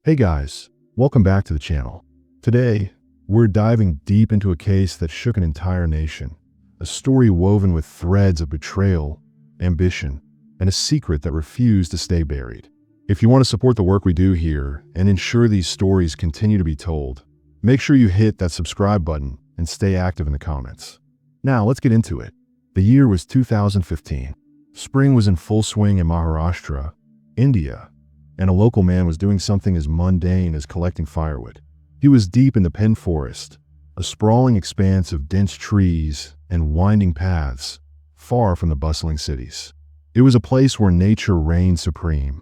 Hey guys, welcome back to the channel. Today, we're diving deep into a case that shook an entire nation. A story woven with threads of betrayal, ambition, and a secret that refused to stay buried. If you want to support the work we do here and ensure these stories continue to be told, make sure you hit that subscribe button and stay active in the comments. Now, let's get into it. The year was 2015. Spring was in full swing in Maharashtra, India, and a local man was doing something as mundane as collecting firewood. He was deep in the Penn forest, a sprawling expanse of dense trees and winding paths, far from the bustling cities. It was a place where nature reigned supreme,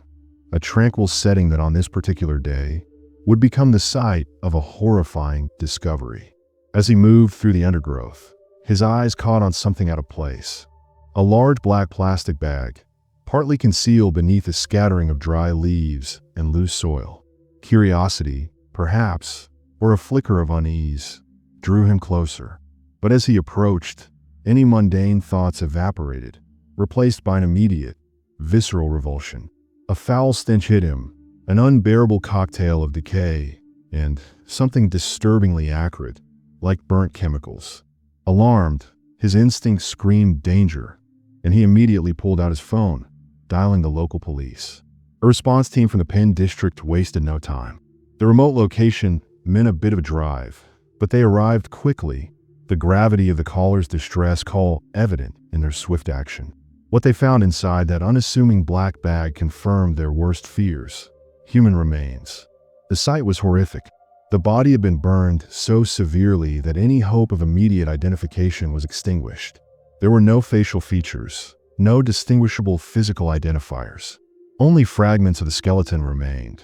a tranquil setting that on this particular day would become the site of a horrifying discovery. As he moved through the undergrowth, his eyes caught on something out of place. A large black plastic bag, partly concealed beneath a scattering of dry leaves and loose soil. Curiosity, perhaps, or a flicker of unease, drew him closer. But as he approached, any mundane thoughts evaporated, replaced by an immediate, visceral revulsion. A foul stench hit him, an unbearable cocktail of decay and something disturbingly acrid, like burnt chemicals. Alarmed, his instincts screamed danger, and he immediately pulled out his phone, dialing the local police. A response team from the Penn district wasted no time. The remote location meant a bit of a drive, but they arrived quickly, the gravity of the caller's distress call evident in their swift action. What they found inside that unassuming black bag confirmed their worst fears: human remains. The sight was horrific. The body had been burned so severely that any hope of immediate identification was extinguished. There were no facial features, no distinguishable physical identifiers. Only fragments of the skeleton remained: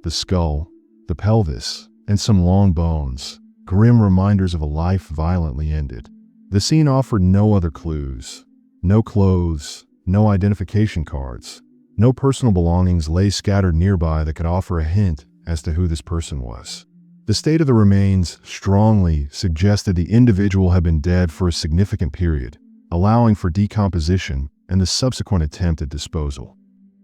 the skull, the pelvis, and some long bones, grim reminders of a life violently ended. The scene offered no other clues. No clothes, no identification cards, no personal belongings lay scattered nearby that could offer a hint as to who this person was. The state of the remains strongly suggested the individual had been dead for a significant period, allowing for decomposition and the subsequent attempt at disposal.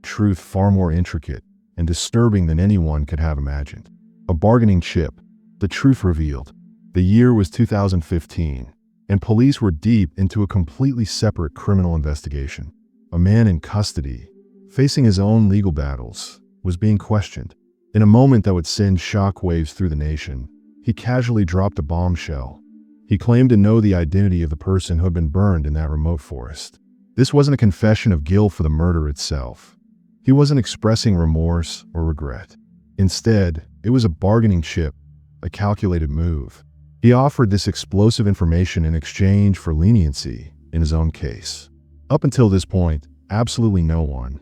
Truth far more intricate and disturbing than anyone could have imagined. A bargaining chip, the truth revealed. The year was 2015, and police were deep into a completely separate criminal investigation. A man in custody, facing his own legal battles, was being questioned. In a moment that would send shockwaves through the nation, he casually dropped a bombshell. He claimed to know the identity of the person who had been burned in that remote forest. This wasn't a confession of guilt for the murder itself. He wasn't expressing remorse or regret. Instead, it was a bargaining chip, a calculated move. He offered this explosive information in exchange for leniency in his own case. Up until this point, absolutely no one,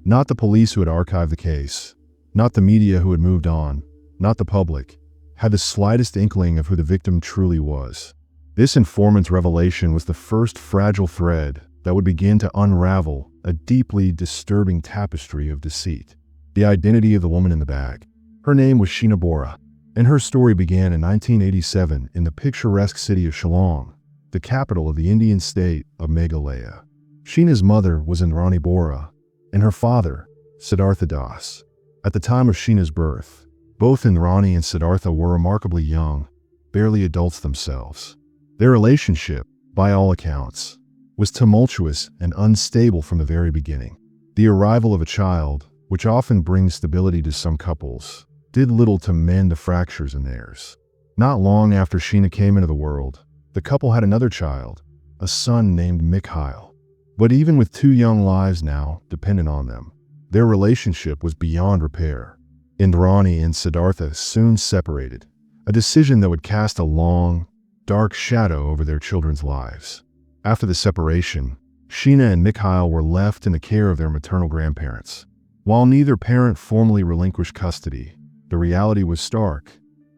not the police who had archived the case, not the media who had moved on, not the public, had the slightest inkling of who the victim truly was. This informant's revelation was the first fragile thread that would begin to unravel a deeply disturbing tapestry of deceit. The identity of the woman in the bag. Her name was Sheena Bora, and her story began in 1987 in the picturesque city of Shillong, the capital of the Indian state of Meghalaya. Sheena's mother was Sheena Bora, and her father, Siddhartha Das. At the time of Sheena's birth, both Indrani and Siddhartha were remarkably young, barely adults themselves. Their relationship, by all accounts, was tumultuous and unstable from the very beginning. The arrival of a child, which often brings stability to some couples, did little to mend the fractures in theirs. Not long after Sheena came into the world, the couple had another child, a son named Mikhail. But even with two young lives now dependent on them, their relationship was beyond repair. Indrani and Siddhartha soon separated, a decision that would cast a long, dark shadow over their children's lives. After the separation, Sheena and Mikhail were left in the care of their maternal grandparents. While neither parent formally relinquished custody, the reality was stark.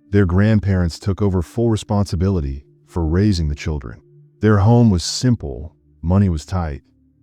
Their grandparents took over full responsibility for raising the children. Their home was simple, money was tight,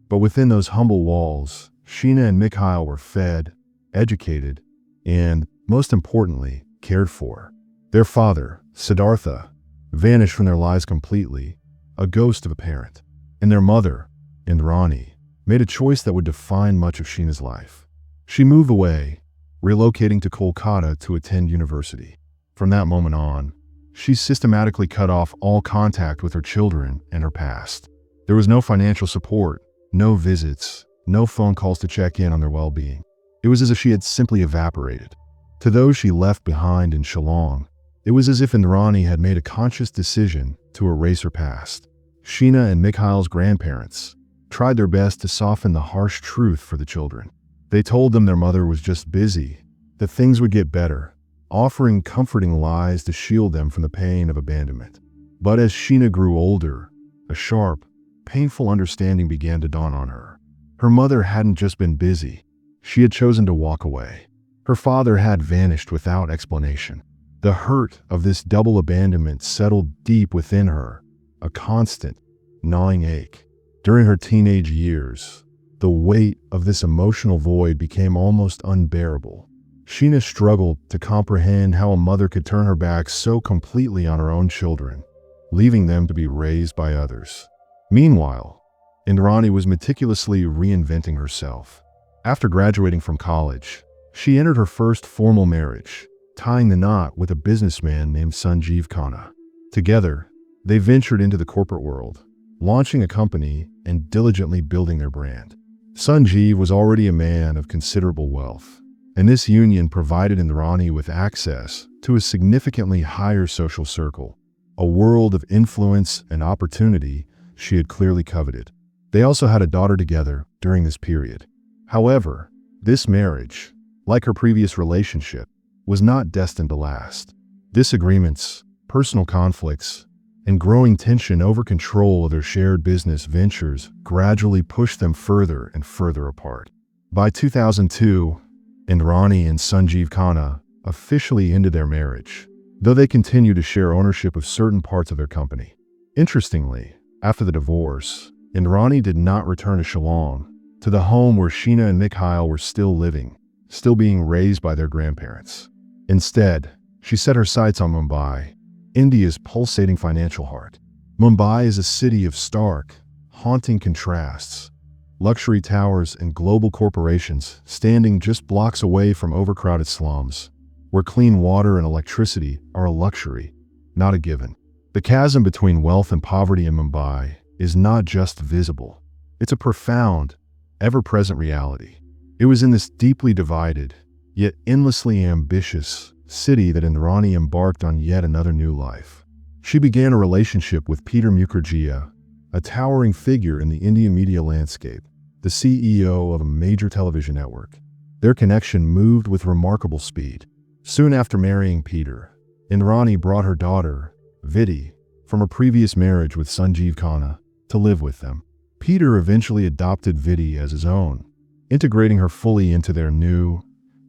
but within those humble walls, Sheena and Mikhail were fed, educated, and, most importantly, cared for. Their father, Siddhartha, vanished from their lives completely, a ghost of a parent. And their mother, Indrani, made a choice that would define much of Sheena's life. She moved away, relocating to Kolkata to attend university. From that moment on, she systematically cut off all contact with her children and her past. There was no financial support, no visits, no phone calls to check in on their well-being. It was as if she had simply evaporated. To those she left behind in Shillong, it was as if Indrani had made a conscious decision to erase her past. Sheena and Mikhail's grandparents tried their best to soften the harsh truth for the children. They told them their mother was just busy, that things would get better, offering comforting lies to shield them from the pain of abandonment. But as Sheena grew older, a sharp, painful understanding began to dawn on her. Her mother hadn't just been busy, she had chosen to walk away. Her father had vanished without explanation. The hurt of this double abandonment settled deep within her, a constant, gnawing ache. During her teenage years, the weight of this emotional void became almost unbearable. Sheena struggled to comprehend how a mother could turn her back so completely on her own children, leaving them to be raised by others. Meanwhile, Indrani was meticulously reinventing herself. After graduating from college, she entered her first formal marriage, tying the knot with a businessman named Sanjeev Khanna. Together, they ventured into the corporate world, launching a company and diligently building their brand. Sanjeev was already a man of considerable wealth, and this union provided Indrani with access to a significantly higher social circle, a world of influence and opportunity she had clearly coveted. They also had a daughter together during this period. However, this marriage, like her previous relationship, was not destined to last. Disagreements, personal conflicts, and growing tension over control of their shared business ventures gradually pushed them further and further apart. By 2002, Indrani and Sanjeev Khanna officially ended their marriage, though they continued to share ownership of certain parts of their company. Interestingly, after the divorce, Indrani did not return to Shillong, to the home where Sheena and Mikhail were still living, still being raised by their grandparents. Instead, she set her sights on Mumbai, India's pulsating financial heart. Mumbai is a city of stark, haunting contrasts. Luxury towers and global corporations standing just blocks away from overcrowded slums, where clean water and electricity are a luxury, not a given. The chasm between wealth and poverty in Mumbai is not just visible. It's a profound, ever-present reality. It was in this deeply divided, yet endlessly ambitious city that Indrani embarked on yet another new life. She began a relationship with Peter Mukherjee, a towering figure in the Indian media landscape, the CEO of a major television network. Their connection moved with remarkable speed. Soon after marrying Peter, Indrani brought her daughter, Vidhi, from a previous marriage with Sanjeev Khanna, to live with them. Peter eventually adopted Vidhi as his own, integrating her fully into their new,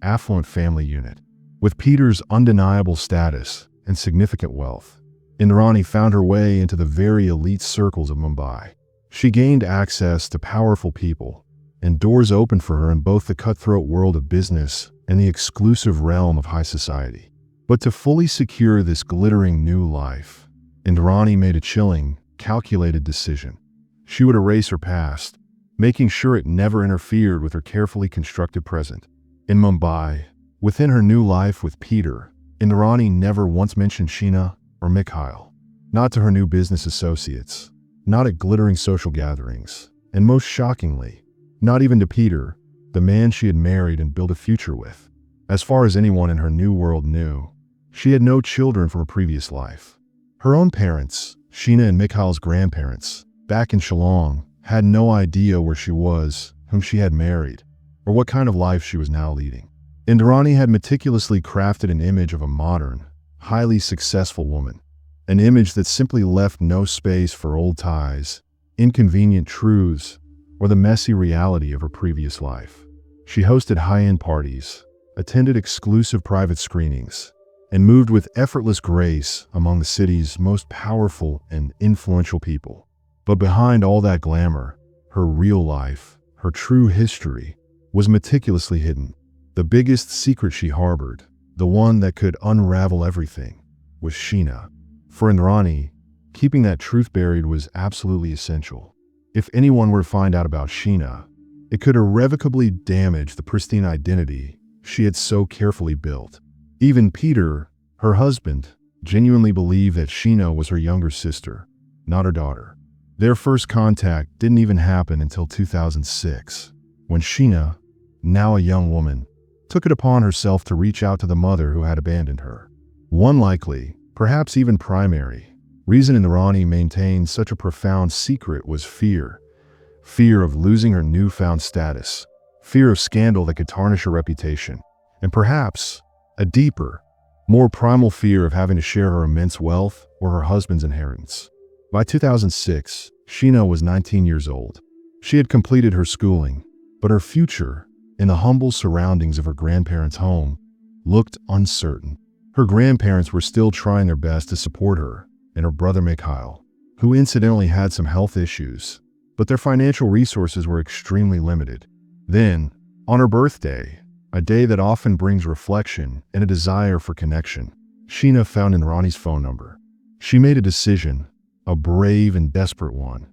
affluent family unit. With Peter's undeniable status and significant wealth, Indrani found her way into the very elite circles of Mumbai. She gained access to powerful people, and doors opened for her in both the cutthroat world of business and the exclusive realm of high society. But to fully secure this glittering new life, Indrani made a chilling, calculated decision. She would erase her past, making sure it never interfered with her carefully constructed present. In Mumbai, within her new life with Peter, Indrani never once mentioned Sheena or Mikhail. Not to her new business associates, not at glittering social gatherings, and most shockingly, not even to Peter, the man she had married and built a future with. As far as anyone in her new world knew, she had no children from a previous life. Her own parents, Sheena and Mikhail's grandparents, back in Shillong, had no idea where she was, whom she had married, or what kind of life she was now leading. Indrani had meticulously crafted an image of a modern, highly successful woman, an image that simply left no space for old ties, inconvenient truths, or the messy reality of her previous life. She hosted high-end parties, attended exclusive private screenings, and moved with effortless grace among the city's most powerful and influential people. But behind all that glamour, her real life, her true history, was meticulously hidden. The biggest secret she harbored, the one that could unravel everything, was Sheena. For Indrani, keeping that truth buried was absolutely essential. If anyone were to find out about Sheena, it could irrevocably damage the pristine identity she had so carefully built. Even Peter, her husband, genuinely believed that Sheena was her younger sister, not her daughter. Their first contact didn't even happen until 2006, when Sheena, now a young woman, took it upon herself to reach out to the mother who had abandoned her. One likely, perhaps even primary, reason Indrani maintained such a profound secret was fear. Fear of losing her newfound status, fear of scandal that could tarnish her reputation, and perhaps a deeper, more primal fear of having to share her immense wealth or her husband's inheritance. By 2006, Sheena was 19 years old. She had completed her schooling, but her future, in the humble surroundings of her grandparents' home, looked uncertain. Her grandparents were still trying their best to support her and her brother Mikhail, who incidentally had some health issues, but their financial resources were extremely limited. Then, on her birthday, a day that often brings reflection and a desire for connection, Sheena found Indrani's phone number. She made a decision, a brave and desperate one,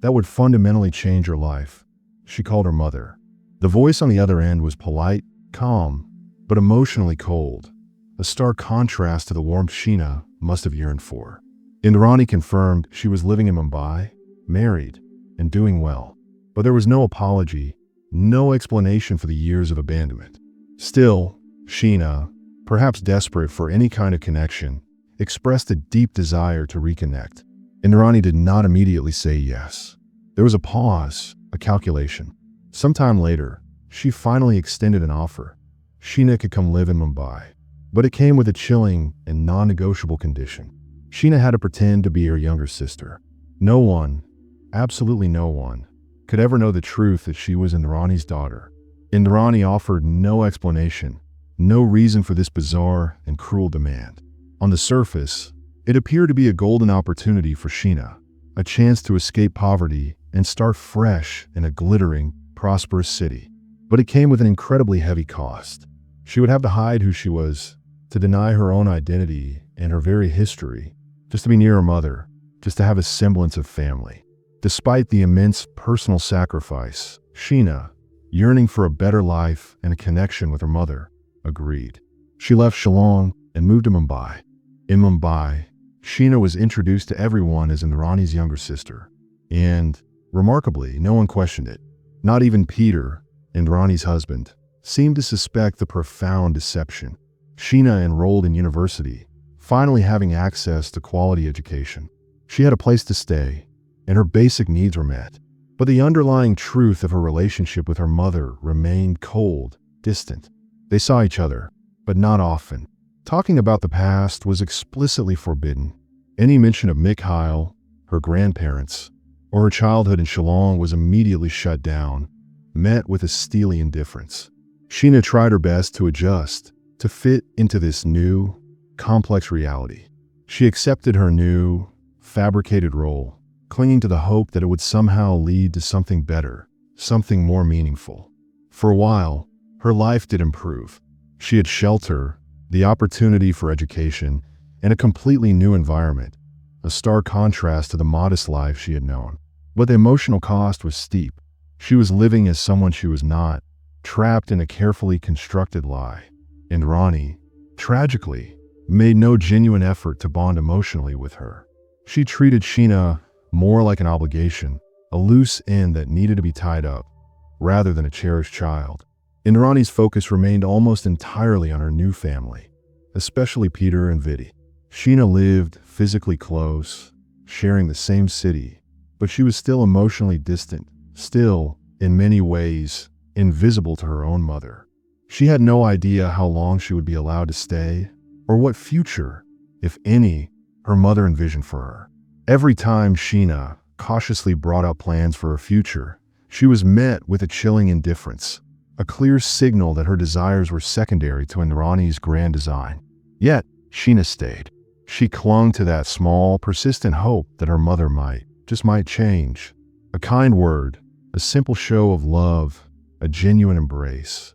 that would fundamentally change her life. She called her mother. The voice on the other end was polite, calm, but emotionally cold, a stark contrast to the warmth Sheena must have yearned for. Indrani confirmed she was living in Mumbai, married, and doing well, but there was no apology, no explanation for the years of abandonment. Still, Sheena, perhaps desperate for any kind of connection, expressed a deep desire to reconnect. Indrani did not immediately say yes. There was a pause, a calculation. Sometime later, she finally extended an offer. Sheena could come live in Mumbai, but it came with a chilling and non-negotiable condition. Sheena had to pretend to be her younger sister. No one, absolutely no one, could ever know the truth that she was Indrani's daughter. Indrani offered no explanation, no reason for this bizarre and cruel demand. On the surface, it appeared to be a golden opportunity for Sheena, a chance to escape poverty and start fresh in a glittering, prosperous city. But it came with an incredibly heavy cost. She would have to hide who she was, to deny her own identity and her very history, just to be near her mother, just to have a semblance of family. Despite the immense personal sacrifice, Sheena, yearning for a better life and a connection with her mother, agreed. She left Shillong and moved to Mumbai. In Mumbai, Sheena was introduced to everyone as Indrani's younger sister, and, remarkably, no one questioned it. Not even Peter, Indrani's husband, seemed to suspect the profound deception. Sheena enrolled in university, finally having access to quality education. She had a place to stay, and her basic needs were met. But the underlying truth of her relationship with her mother remained cold, distant. They saw each other, but not often. Talking about the past was explicitly forbidden. Any mention of Mikhail, her grandparents, or her childhood in Shillong was immediately shut down, met with a steely indifference. Sheena tried her best to adjust, to fit into this new, complex reality. She accepted her new, fabricated role, clinging to the hope that it would somehow lead to something better, something more meaningful. For a while, her life did improve. She had shelter, the opportunity for education, and a completely new environment, a stark contrast to the modest life she had known. But the emotional cost was steep. She was living as someone she was not, trapped in a carefully constructed lie. Indrani, tragically, made no genuine effort to bond emotionally with her. She treated Sheena more like an obligation, a loose end that needed to be tied up, rather than a cherished child. Indrani's focus remained almost entirely on her new family, especially Peter and Vidi. Sheena lived physically close, sharing the same city, but she was still emotionally distant, still, in many ways, invisible to her own mother. She had no idea how long she would be allowed to stay, or what future, if any, her mother envisioned for her. Every time Sheena cautiously brought up plans for her future, she was met with a chilling indifference, a clear signal that her desires were secondary to Indrani's grand design. Yet, Sheena stayed. She clung to that small, persistent hope that her mother might change. A kind word, a simple show of love, a genuine embrace.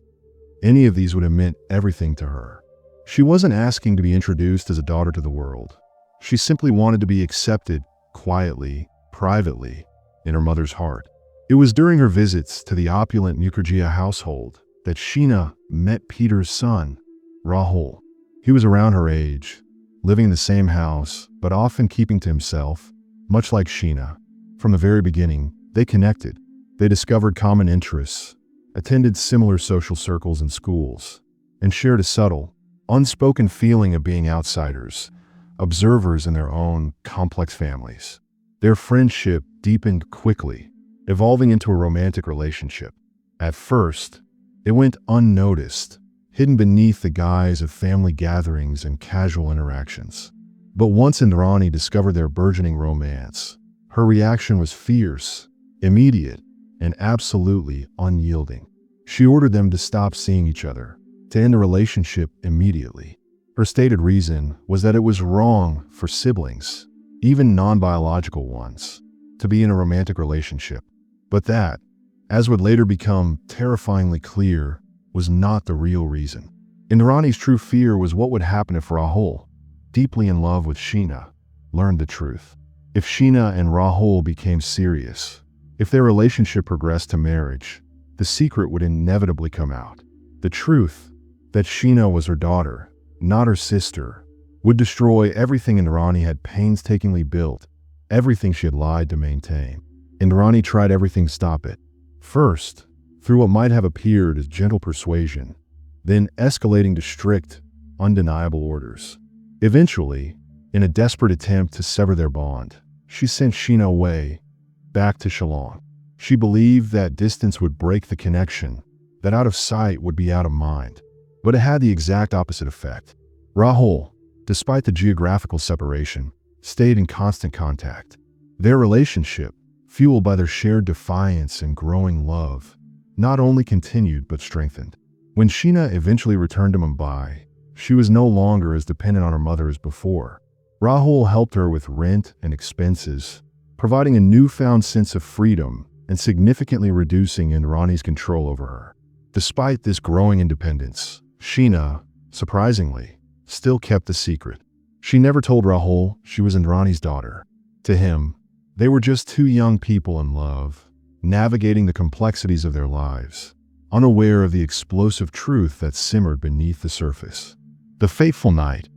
Any of these would have meant everything to her. She wasn't asking to be introduced as a daughter to the world. She simply wanted to be accepted, quietly, privately, in her mother's heart. It was during her visits to the opulent Mukherjee household that Sheena met Peter's son, Rahul. He was around her age, living in the same house, but often keeping to himself, much like Sheena. From the very beginning, they connected. They discovered common interests, attended similar social circles and schools, and shared a subtle, unspoken feeling of being outsiders, observers in their own complex families. Their friendship deepened quickly, evolving into a romantic relationship. At first, it went unnoticed, hidden beneath the guise of family gatherings and casual interactions. But once Indrani discovered their burgeoning romance, her reaction was fierce, immediate, and absolutely unyielding. She ordered them to stop seeing each other, to end the relationship immediately. Her stated reason was that it was wrong for siblings, even non-biological ones, to be in a romantic relationship. But that, as would later become terrifyingly clear, was not the real reason. Indrani's true fear was what would happen if Rahul, deeply in love with Sheena, learned the truth. If Sheena and Rahul became serious, if their relationship progressed to marriage, the secret would inevitably come out. The truth, that Sheena was her daughter, not her sister, would destroy everything Indrani had painstakingly built, everything she had lied to maintain. Indrani tried everything to stop it. First, through what might have appeared as gentle persuasion, then escalating to strict, undeniable orders. Eventually, in a desperate attempt to sever their bond, she sent Sheena away, back to Shillong. She believed that distance would break the connection, that out of sight would be out of mind. But it had the exact opposite effect. Rahul, despite the geographical separation, stayed in constant contact. Their relationship, fueled by their shared defiance and growing love, not only continued but strengthened. When Sheena eventually returned to Mumbai, she was no longer as dependent on her mother as before. Rahul helped her with rent and expenses, providing a newfound sense of freedom and significantly reducing Indrani's control over her. Despite this growing independence, Sheena, surprisingly, still kept the secret. She never told Rahul she was Indrani's daughter. To him, they were just two young people in love, navigating the complexities of their lives, unaware of the explosive truth that simmered beneath the surface. The fateful night,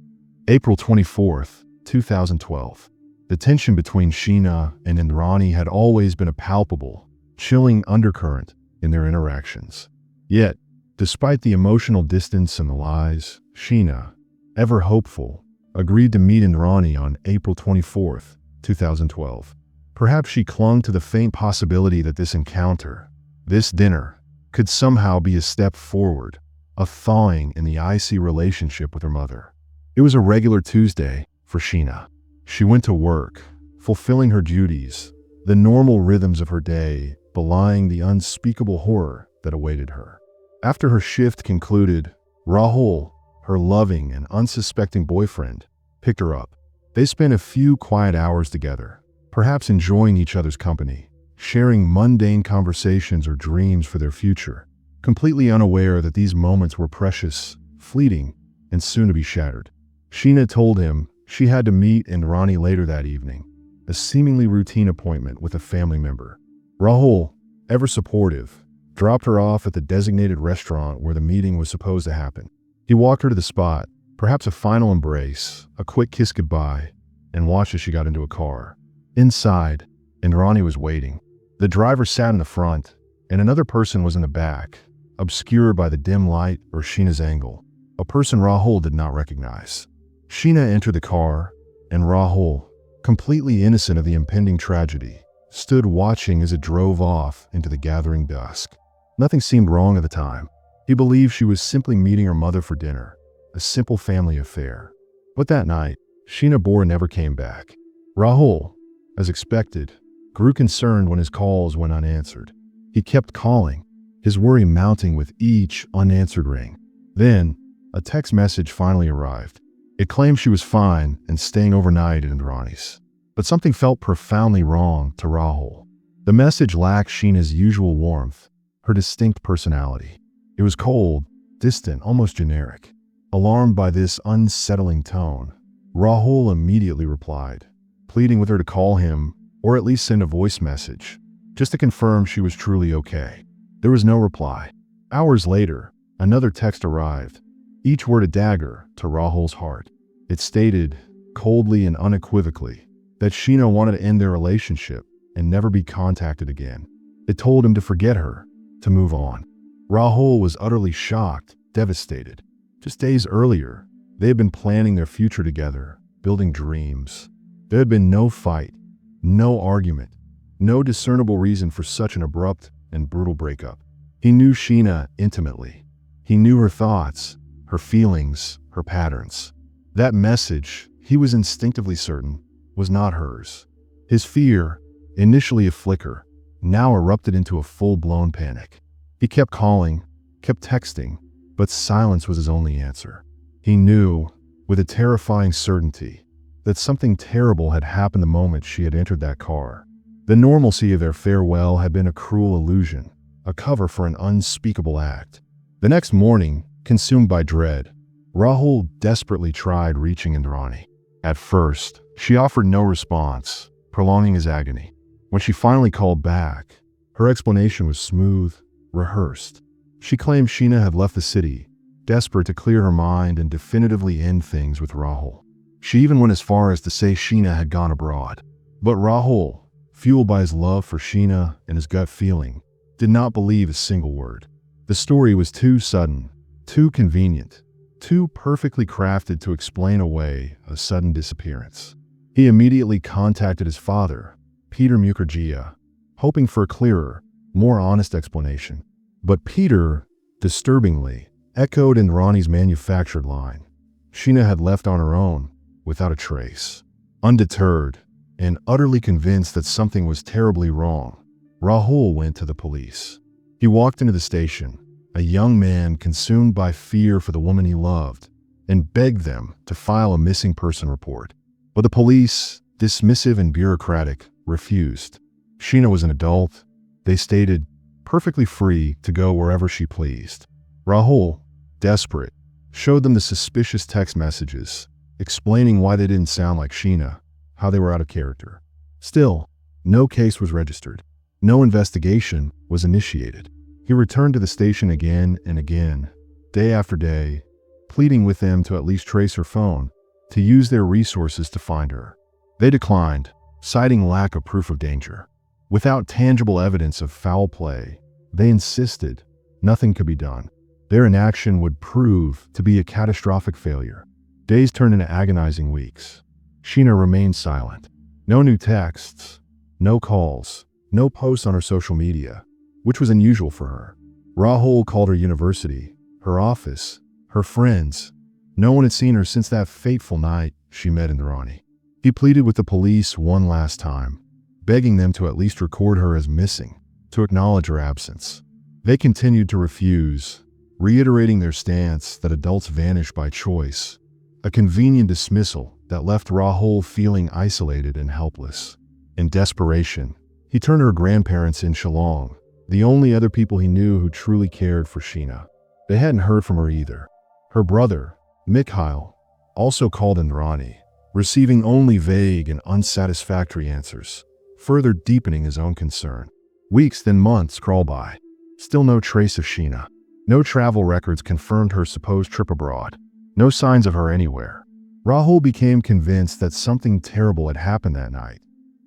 April 24th, 2012. The tension between Sheena and Indrani had always been a palpable, chilling undercurrent in their interactions. Yet, despite the emotional distance and the lies, Sheena, ever hopeful, agreed to meet Indrani on April 24th, 2012. Perhaps she clung to the faint possibility that this encounter, this dinner, could somehow be a step forward, a thawing in the icy relationship with her mother. It was a regular Tuesday for Sheena. She went to work, fulfilling her duties, the normal rhythms of her day belying the unspeakable horror that awaited her. After her shift concluded, Rahul, her loving and unsuspecting boyfriend, picked her up. They spent a few quiet hours together, perhaps enjoying each other's company, sharing mundane conversations or dreams for their future, completely unaware that these moments were precious, fleeting, and soon to be shattered. Sheena told him she had to meet Indrani later that evening, a seemingly routine appointment with a family member. Rahul, ever supportive, dropped her off at the designated restaurant where the meeting was supposed to happen. He walked her to the spot, perhaps a final embrace, a quick kiss goodbye, and watched as she got into a car. Inside, Indrani was waiting. The driver sat in the front, and another person was in the back, obscured by the dim light or Sheena's angle, a person Rahul did not recognize. Sheena entered the car, and Rahul, completely innocent of the impending tragedy, stood watching as it drove off into the gathering dusk. Nothing seemed wrong at the time. He believed she was simply meeting her mother for dinner, a simple family affair. But that night, Sheena Bora never came back. Rahul, as expected, grew concerned when his calls went unanswered. He kept calling, his worry mounting with each unanswered ring. Then, a text message finally arrived. It claimed she was fine and staying overnight at Indrani's. But something felt profoundly wrong to Rahul. The message lacked Sheena's usual warmth, her distinct personality. It was cold, distant, almost generic. Alarmed by this unsettling tone, Rahul immediately replied, pleading with her to call him or at least send a voice message, just to confirm she was truly okay. There was no reply. Hours later, another text arrived, each word a dagger to Rahul's heart. It stated, coldly and unequivocally, that Sheena wanted to end their relationship and never be contacted again. It told him to forget her, to move on. Rahul was utterly shocked, devastated. Just days earlier, they had been planning their future together, building dreams. There had been no fight, no argument, no discernible reason for such an abrupt and brutal breakup. He knew Sheena intimately. He knew her thoughts, her feelings, her patterns. That message, he was instinctively certain, was not hers. His fear, initially a flicker, now erupted into a full-blown panic. He kept calling, kept texting, but silence was his only answer. He knew, with a terrifying certainty, that something terrible had happened the moment she had entered that car. The normalcy of their farewell had been a cruel illusion, a cover for an unspeakable act. The next morning, consumed by dread, Rahul desperately tried reaching Indrani. At first, she offered no response, prolonging his agony. When she finally called back, her explanation was smooth, rehearsed. She claimed Sheena had left the city, desperate to clear her mind and definitively end things with Rahul. She even went as far as to say Sheena had gone abroad. But Rahul, fueled by his love for Sheena and his gut feeling, did not believe a single word. The story was too sudden, too convenient, too perfectly crafted to explain away a sudden disappearance. He immediately contacted his father, Peter Mukherjee, hoping for a clearer, more honest explanation. But Peter, disturbingly, echoed Indrani's manufactured line. Sheena had left on her own, without a trace. Undeterred, and utterly convinced that something was terribly wrong, Rahul went to the police. He walked into the station, a young man consumed by fear for the woman he loved, and begged them to file a missing person report. But the police, dismissive and bureaucratic, refused. Sheena was an adult, they stated, perfectly free to go wherever she pleased. Rahul, desperate, showed them the suspicious text messages, explaining why they didn't sound like Sheena, how they were out of character. Still, no case was registered. No investigation was initiated. He returned to the station again and again, day after day, pleading with them to at least trace her phone, to use their resources to find her. They declined, citing lack of proof of danger. Without tangible evidence of foul play, they insisted nothing could be done. Their inaction would prove to be a catastrophic failure. Days turned into agonizing weeks. Sheena remained silent. No new texts, no calls, no posts on her social media, which was unusual for her. Rahul called her university, her office, her friends. No one had seen her since that fateful night she met Indrani. He pleaded with the police one last time, begging them to at least record her as missing, to acknowledge her absence. They continued to refuse, reiterating their stance that adults vanish by choice, a convenient dismissal that left Rahul feeling isolated and helpless. In desperation, he turned to her grandparents in Shillong, the only other people he knew who truly cared for Sheena. They hadn't heard from her either. Her brother, Mikhail, also called Indrani, receiving only vague and unsatisfactory answers, further deepening his own concern. Weeks, then months crawled by. Still no trace of Sheena. No travel records confirmed her supposed trip abroad. No signs of her anywhere. Rahul became convinced that something terrible had happened that night,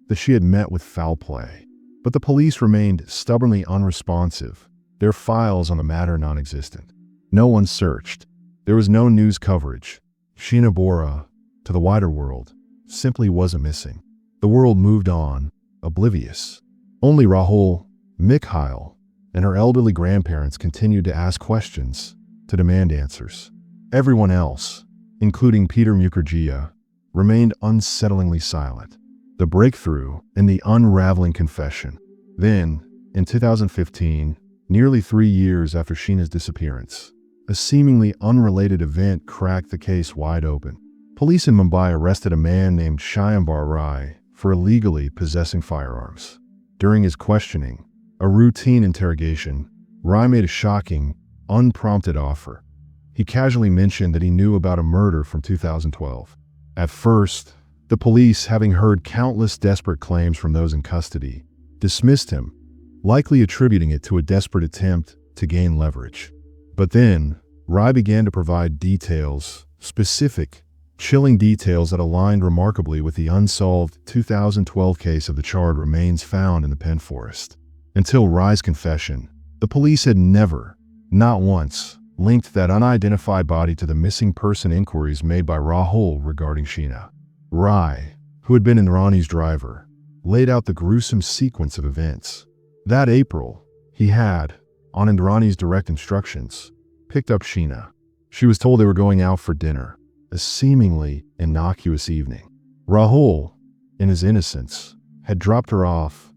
that she had met with foul play. But the police remained stubbornly unresponsive, their files on the matter non-existent. No one searched. There was no news coverage. Sheena Bora, to the wider world, simply wasn't missing. The world moved on, oblivious. Only Rahul, Mikhail, and her elderly grandparents continued to ask questions, to demand answers. Everyone else, including Peter Mukherjee, remained unsettlingly silent. The breakthrough and the unraveling confession. Then, in 2015, nearly 3 years after Sheena's disappearance, a seemingly unrelated event cracked the case wide open. Police in Mumbai arrested a man named Sheena Bora for illegally possessing firearms. During his questioning, a routine interrogation, Rai made a shocking, unprompted offer. He casually mentioned that he knew about a murder from 2012. At first, the police, having heard countless desperate claims from those in custody, dismissed him, likely attributing it to a desperate attempt to gain leverage. But then, Rai began to provide details, specific, chilling details that aligned remarkably with the unsolved 2012 case of the charred remains found in the Penn forest. Until Rai's confession, the police had never, not once, linked that unidentified body to the missing person inquiries made by Rahul regarding Sheena. Rai, who had been Indrani's driver, laid out the gruesome sequence of events. That April, he had, on Indrani's direct instructions, picked up Sheena. She was told they were going out for dinner, a seemingly innocuous evening. Rahul, in his innocence, had dropped her off,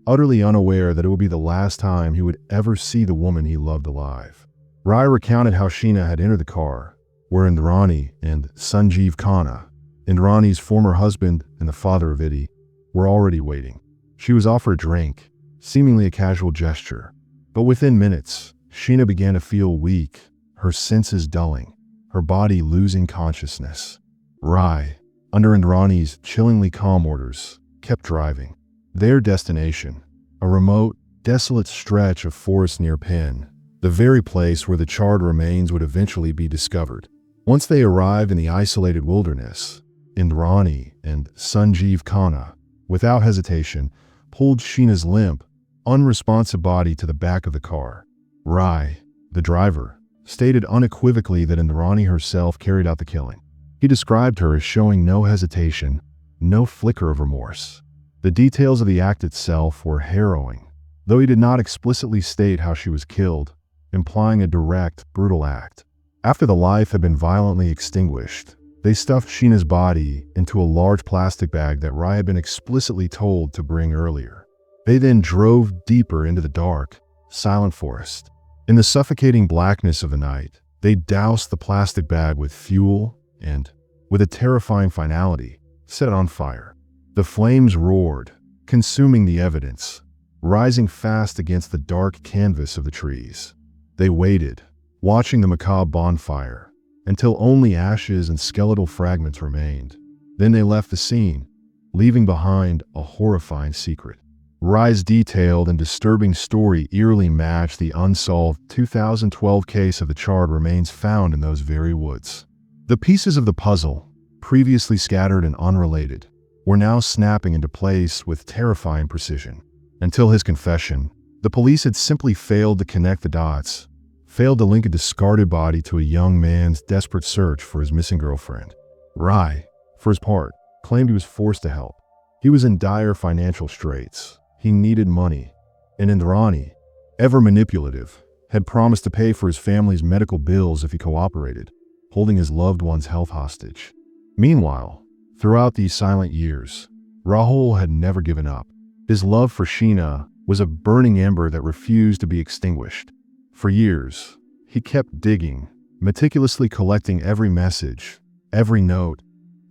utterly unaware that it would be the last time he would ever see the woman he loved alive. Rai recounted how Sheena had entered the car, where Indrani and Sanjeev Khanna, Indrani's former husband and the father of Idhi, were already waiting. She was offered a drink, seemingly a casual gesture, but within minutes, Sheena began to feel weak, her senses dulling, her body losing consciousness. Rai, under Indrani's chillingly calm orders, kept driving. Their destination, a remote, desolate stretch of forest near Penn, the very place where the charred remains would eventually be discovered. Once they arrived in the isolated wilderness, Indrani and Sanjeev Khanna, without hesitation, pulled Sheena's limp, unresponsive body to the back of the car. Rai, the driver, stated unequivocally that Indrani herself carried out the killing. He described her as showing no hesitation, no flicker of remorse. The details of the act itself were harrowing, though he did not explicitly state how she was killed, implying a direct, brutal act. After the life had been violently extinguished, they stuffed Sheena's body into a large plastic bag that Rai had been explicitly told to bring earlier. They then drove deeper into the dark, silent forest. In the suffocating blackness of the night, they doused the plastic bag with fuel and, with a terrifying finality, set it on fire. The flames roared, consuming the evidence, rising fast against the dark canvas of the trees. They waited, watching the macabre bonfire, until only ashes and skeletal fragments remained. Then they left the scene, leaving behind a horrifying secret. Rai's detailed and disturbing story eerily matched the unsolved 2012 case of the charred remains found in those very woods. The pieces of the puzzle, previously scattered and unrelated, were now snapping into place with terrifying precision. Until his confession, the police had simply failed to connect the dots, failed to link a discarded body to a young man's desperate search for his missing girlfriend. Rai, for his part, claimed he was forced to help. He was in dire financial straits. He needed money, and Indrani, ever manipulative, had promised to pay for his family's medical bills if he cooperated, holding his loved one's health hostage. Meanwhile, throughout these silent years, Rahul had never given up. His love for Sheena was a burning ember that refused to be extinguished. For years, he kept digging, meticulously collecting every message, every note,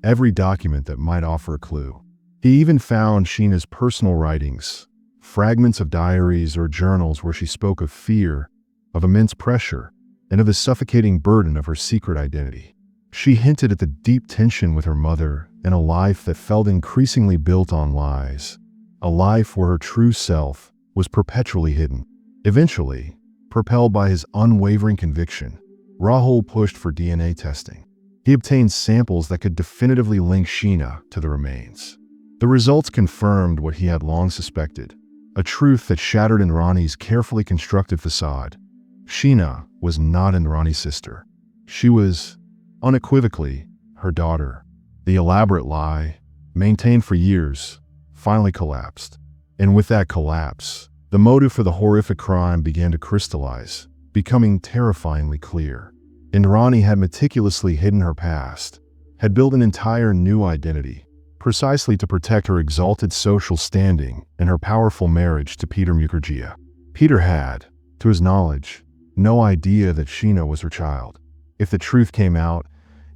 every document that might offer a clue. He even found Sheena's personal writings, fragments of diaries or journals where she spoke of fear, of immense pressure, and of the suffocating burden of her secret identity. She hinted at the deep tension with her mother and a life that felt increasingly built on lies, a life where her true self was perpetually hidden. Eventually, propelled by his unwavering conviction, Rahul pushed for DNA testing. He obtained samples that could definitively link Sheena to the remains. The results confirmed what he had long suspected, a truth that shattered Indrani's carefully constructed facade. Sheena was not Indrani's sister. She was, unequivocally, her daughter. The elaborate lie, maintained for years, finally collapsed. And with that collapse, the motive for the horrific crime began to crystallize, becoming terrifyingly clear. Indrani had meticulously hidden her past, had built an entire new identity, precisely to protect her exalted social standing and her powerful marriage to Peter Mukherjee. Peter had, to his knowledge, no idea that Sheena was her child. If the truth came out,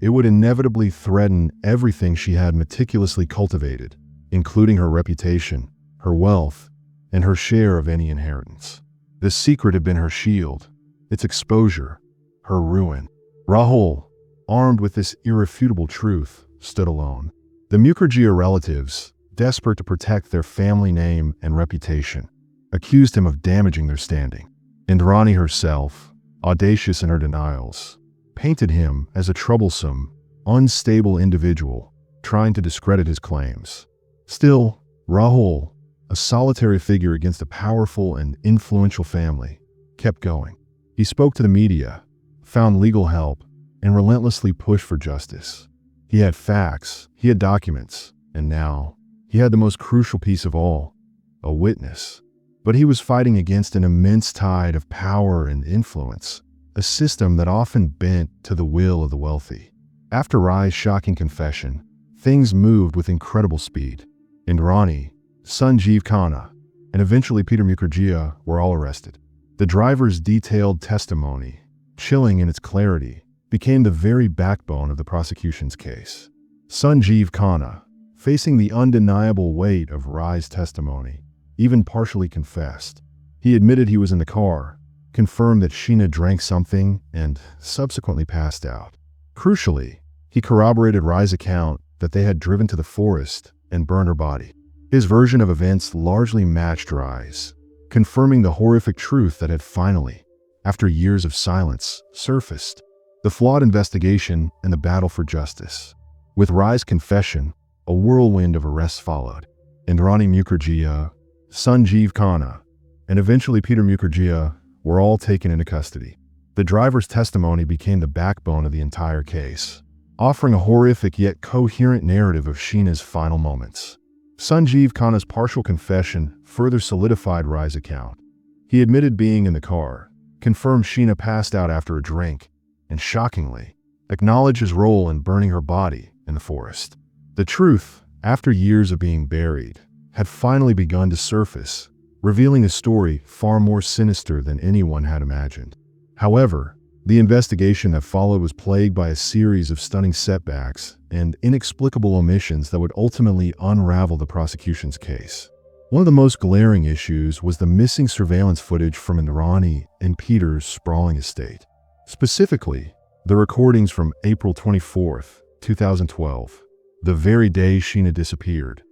it would inevitably threaten everything she had meticulously cultivated, including her reputation, her wealth, and her share of any inheritance. The secret had been her shield, its exposure, her ruin. Rahul, armed with this irrefutable truth, stood alone. The Mukherjee relatives, desperate to protect their family name and reputation, accused him of damaging their standing. Indrani herself, audacious in her denials, painted him as a troublesome, unstable individual trying to discredit his claims. Still, Rahul, a solitary figure against a powerful and influential family, kept going. He spoke to the media, found legal help, and relentlessly pushed for justice. He had facts, he had documents, and now he had the most crucial piece of all, a witness. But he was fighting against an immense tide of power and influence, a system that often bent to the will of the wealthy. After Rai's shocking confession, things moved with incredible speed. Indrani, Sanjeev Khanna, and eventually Peter Mukherjee were all arrested. The driver's detailed testimony, chilling in its clarity, became the very backbone of the prosecution's case. Sanjeev Khanna, facing the undeniable weight of Rai's testimony, even partially confessed. He admitted he was in the car, confirmed that Sheena drank something, and subsequently passed out. Crucially, he corroborated Rai's account that they had driven to the forest and burned her body. His version of events largely matched Rai's, confirming the horrific truth that had finally, after years of silence, surfaced. The flawed investigation and the battle for justice. With Rai's confession, a whirlwind of arrests followed. Indrani Mukherjee, Sanjeev Khanna, and eventually Peter Mukherjee were all taken into custody. The driver's testimony became the backbone of the entire case, offering a horrific yet coherent narrative of Sheena's final moments. Sanjeev Khanna's partial confession further solidified Rai's account. He admitted being in the car, confirmed Sheena passed out after a drink, and shockingly, acknowledged his role in burning her body in the forest. The truth, after years of being buried, had finally begun to surface, revealing a story far more sinister than anyone had imagined. However, the investigation that followed was plagued by a series of stunning setbacks and inexplicable omissions that would ultimately unravel the prosecution's case. One of the most glaring issues was the missing surveillance footage from Indrani and Peter's sprawling estate. Specifically, the recordings from April 24, 2012, the very day Sheena disappeared,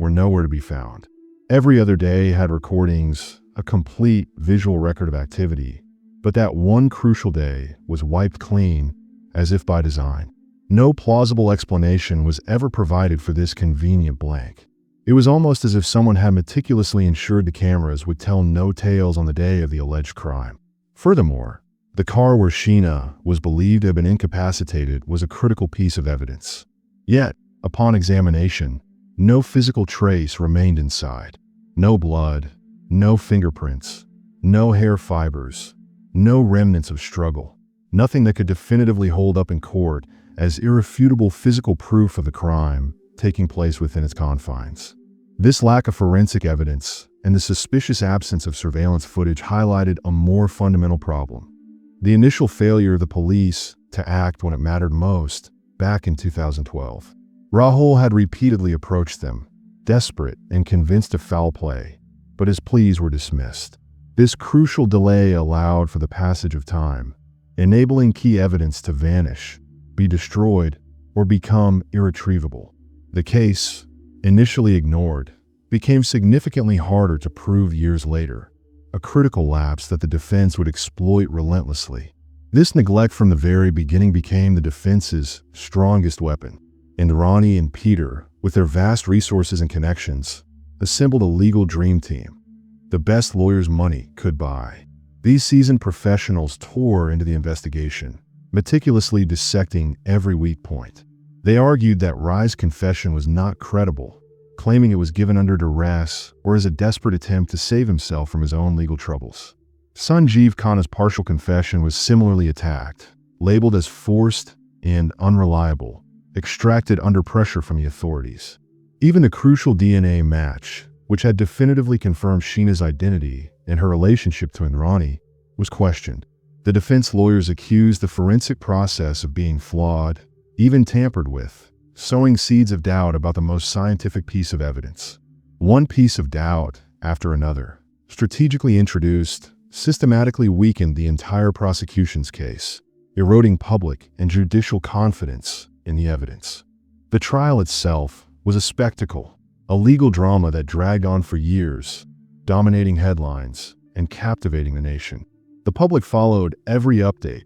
were nowhere to be found. Every other day had recordings, a complete visual record of activity, but that one crucial day was wiped clean, as if by design. No plausible explanation was ever provided for this convenient blank. It was almost as if someone had meticulously ensured the cameras would tell no tales on the day of the alleged crime. Furthermore, the car where Sheena was believed to have been incapacitated was a critical piece of evidence. Yet, upon examination, no physical trace remained inside. No blood, no fingerprints, no hair fibers, no remnants of struggle. Nothing that could definitively hold up in court as irrefutable physical proof of the crime taking place within its confines. This lack of forensic evidence and the suspicious absence of surveillance footage highlighted a more fundamental problem. The initial failure of the police to act when it mattered most back in 2012. Rahul had repeatedly approached them, desperate and convinced of foul play, but his pleas were dismissed. This crucial delay allowed for the passage of time, enabling key evidence to vanish, be destroyed, or become irretrievable. The case, initially ignored, became significantly harder to prove years later, a critical lapse that the defense would exploit relentlessly. This neglect from the very beginning became the defense's strongest weapon. Indrani and Peter, with their vast resources and connections, assembled a legal dream team, the best lawyers money could buy. These seasoned professionals tore into the investigation, meticulously dissecting every weak point. They argued that Rai's confession was not credible, claiming it was given under duress or as a desperate attempt to save himself from his own legal troubles. Sanjeev Khanna's partial confession was similarly attacked, labeled as forced and unreliable, extracted under pressure from the authorities. Even the crucial DNA match, which had definitively confirmed Sheena's identity and her relationship to Indrani, was questioned. The defense lawyers accused the forensic process of being flawed, even tampered with, sowing seeds of doubt about the most scientific piece of evidence. One piece of doubt after another, strategically introduced, systematically weakened the entire prosecution's case, eroding public and judicial confidence in the evidence. The trial itself was a spectacle, a legal drama that dragged on for years, dominating headlines and captivating the nation. The public followed every update,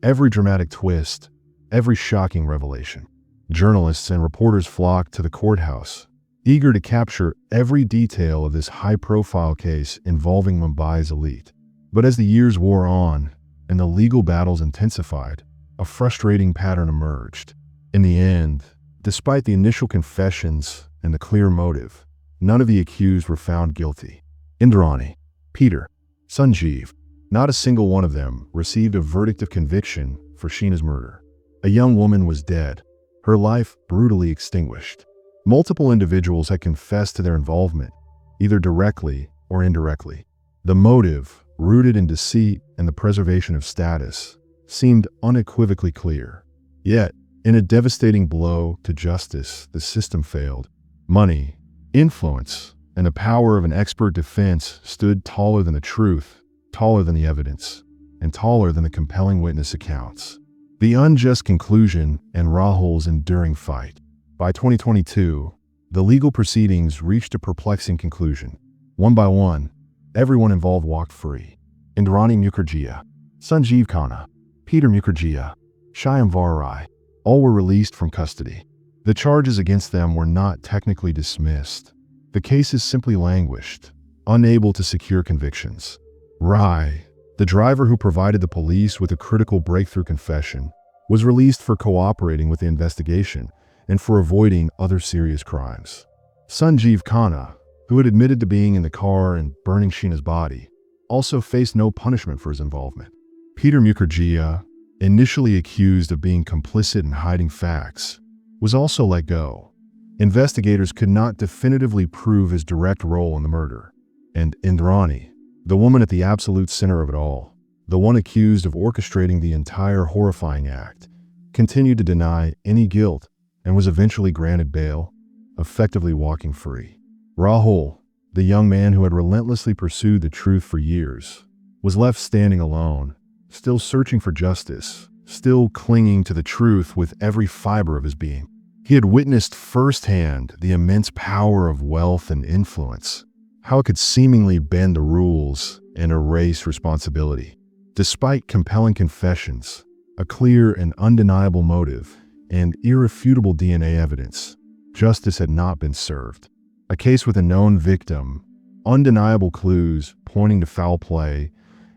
every dramatic twist, every shocking revelation. Journalists and reporters flocked to the courthouse, eager to capture every detail of this high-profile case involving Mumbai's elite. But as the years wore on and the legal battles intensified, a frustrating pattern emerged. In the end, despite the initial confessions and the clear motive, none of the accused were found guilty. Indrani, Peter, Sanjeev, not a single one of them received a verdict of conviction for Sheena's murder. A young woman was dead, her life brutally extinguished. Multiple individuals had confessed to their involvement, either directly or indirectly. The motive, rooted in deceit and the preservation of status, seemed unequivocally clear. Yet, in a devastating blow to justice, the system failed. Money, influence, and the power of an expert defense stood taller than the truth, taller than the evidence, and taller than the compelling witness accounts. The unjust conclusion and Rahul's enduring fight. By 2022, the legal proceedings reached a perplexing conclusion. One by one, everyone involved walked free. Indrani Mukherjee, Sanjeev Khanna, Peter Mukherjee, Sheena Bora, all were released from custody. The charges against them were not technically dismissed. The cases simply languished, unable to secure convictions. Rai, the driver who provided the police with a critical breakthrough confession, was released for cooperating with the investigation and for avoiding other serious crimes. Sanjeev Khanna, who had admitted to being in the car and burning Sheena's body, also faced no punishment for his involvement. Peter Mukherjee, initially accused of being complicit in hiding facts, was also let go. Investigators could not definitively prove his direct role in the murder. And Indrani, the woman at the absolute center of it all, the one accused of orchestrating the entire horrifying act, continued to deny any guilt and was eventually granted bail, effectively walking free. Rahul, the young man who had relentlessly pursued the truth for years, was left standing alone, still searching for justice, still clinging to the truth with every fiber of his being. He had witnessed firsthand the immense power of wealth and influence, how it could seemingly bend the rules and erase responsibility. Despite compelling confessions, a clear and undeniable motive, and irrefutable DNA evidence, justice had not been served. A case with a known victim, undeniable clues pointing to foul play,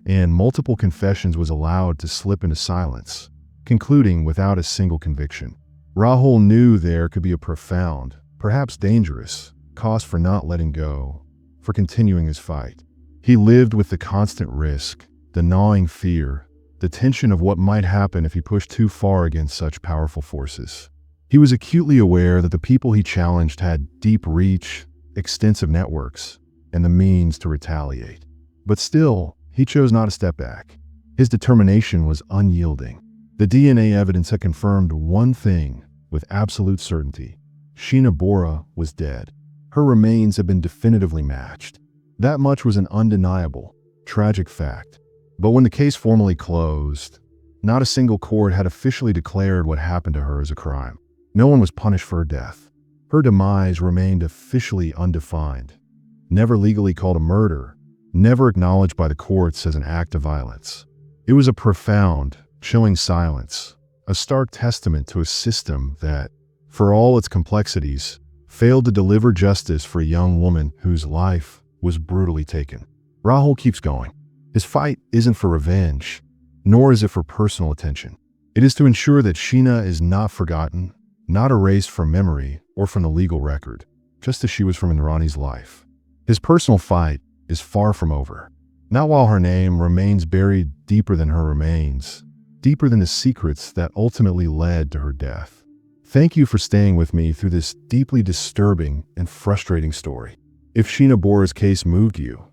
and multiple confessions was allowed to slip into silence, concluding without a single conviction. Rahul knew there could be a profound, perhaps dangerous, cost for not letting go, for continuing his fight. He lived with the constant risk, the gnawing fear, the tension of what might happen if he pushed too far against such powerful forces. He was acutely aware that the people he challenged had deep reach, extensive networks, and the means to retaliate. But still, he chose not to step back. His determination was unyielding. The DNA evidence had confirmed one thing with absolute certainty. Sheena Bora was dead. Her remains had been definitively matched. That much was an undeniable, tragic fact. But when the case formally closed, not a single court had officially declared what happened to her as a crime. No one was punished for her death. Her demise remained officially undefined, never legally called a murder, never acknowledged by the courts as an act of violence. It was a profound, chilling silence, a stark testament to a system that, for all its complexities, failed to deliver justice for a young woman whose life was brutally taken. Rahul keeps going. His fight isn't for revenge, nor is it for personal attention. It is to ensure that Sheena is not forgotten, not erased from memory or from the legal record, just as she was from Indrani's life. His personal fight is far from over. Not while her name remains buried deeper than her remains, deeper than the secrets that ultimately led to her death. Thank you for staying with me through this deeply disturbing and frustrating story. If Sheena Bora's case moved you,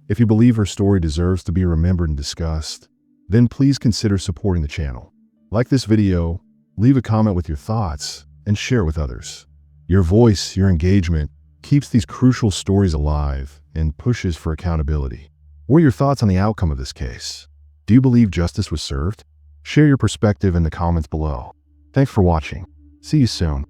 if you believe her story deserves to be remembered and discussed, then please consider supporting the channel. Like this video, leave a comment with your thoughts, and share with others. Your voice, your engagement, keeps these crucial stories alive and pushes for accountability. What are your thoughts on the outcome of this case? Do you believe justice was served? Share your perspective in the comments below. Thanks for watching. See you soon.